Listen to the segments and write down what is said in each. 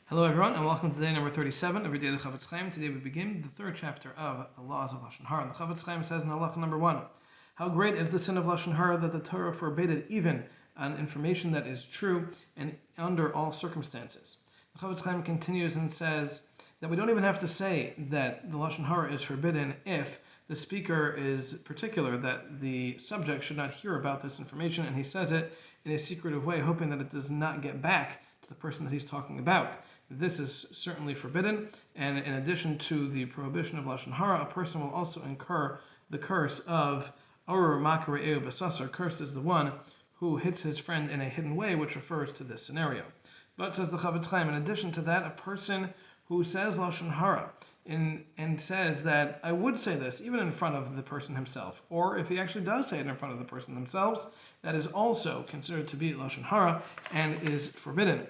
Hello everyone, and welcome to day number 37 of your daily Chafetz Chaim. Today we begin the third chapter of the laws of Lashon Hara. The Chafetz Chaim says in halacha number 1, how great is the sin of Lashon Hara that the Torah forbade it even on information that is true and under all circumstances. The Chafetz Chaim continues and says that we don't even have to say that the Lashon Hara is forbidden if the speaker is particular that the subject should not hear about this information, and he says it in a secretive way, hoping that it does not get back to the person that he's talking about. This is certainly forbidden, and in addition to the prohibition of Lashon Hara, a person will also incur the curse of Arur Makare Eu Basasar. Cursed is the one who hits his friend in a hidden way, which refers to this scenario. But, says the Chafetz Chaim, in addition to that, a person who says Lashon Hara and says that I would say this even in front of the person himself, or if he actually does say it in front of the person themselves, that is also considered to be Lashon Hara and is forbidden.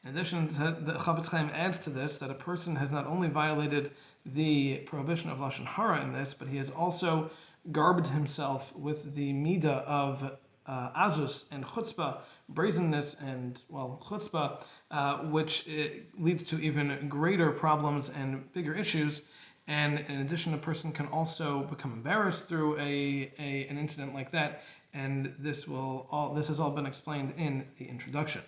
In addition, the Chafetz Chaim adds to this that a person has not only violated the prohibition of Lashon Hara in this, but he has also garbed himself with the midah of azus and chutzpah, brazenness and, chutzpah, which leads to even greater problems and bigger issues. And in addition, a person can also become embarrassed through an incident like that, and this has all been explained in the introduction.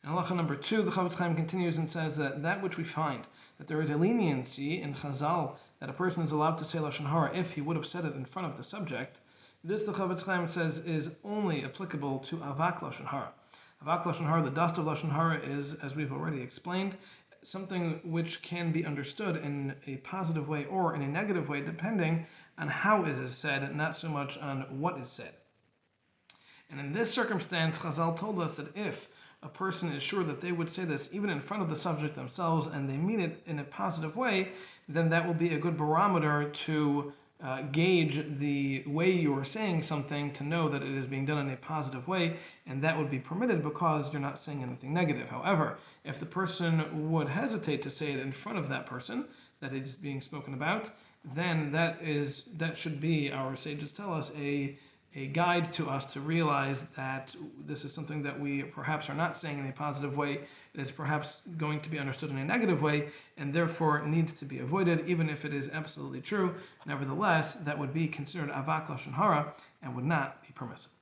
In halacha number 2, the Chafetz Chaim continues and says that which we find, that there is a leniency in Chazal that a person is allowed to say Lashon Hara if he would have said it in front of the subject, this, the Chafetz Chaim says, is only applicable to Avak Lashon Hara. Avak Lashon Hara, the dust of Lashon Hara, is, as we've already explained, something which can be understood in a positive way or in a negative way, depending on how it is said, not so much on what is said. And in this circumstance, Chazal told us that if a person is sure that they would say this even in front of the subject themselves and they mean it in a positive way, then that will be a good barometer to gauge the way you are saying something, to know that it is being done in a positive way, and that would be permitted because you're not saying anything negative. However, if the person would hesitate to say it in front of that person that is being spoken about, then that should be, our sages tell us, a guide to us to realize that this is something that we perhaps are not saying in a positive way. It is perhaps going to be understood in a negative way, and therefore needs to be avoided, even if it is absolutely true. Nevertheless, that would be considered Avak Lashon Hara and would not be permissible.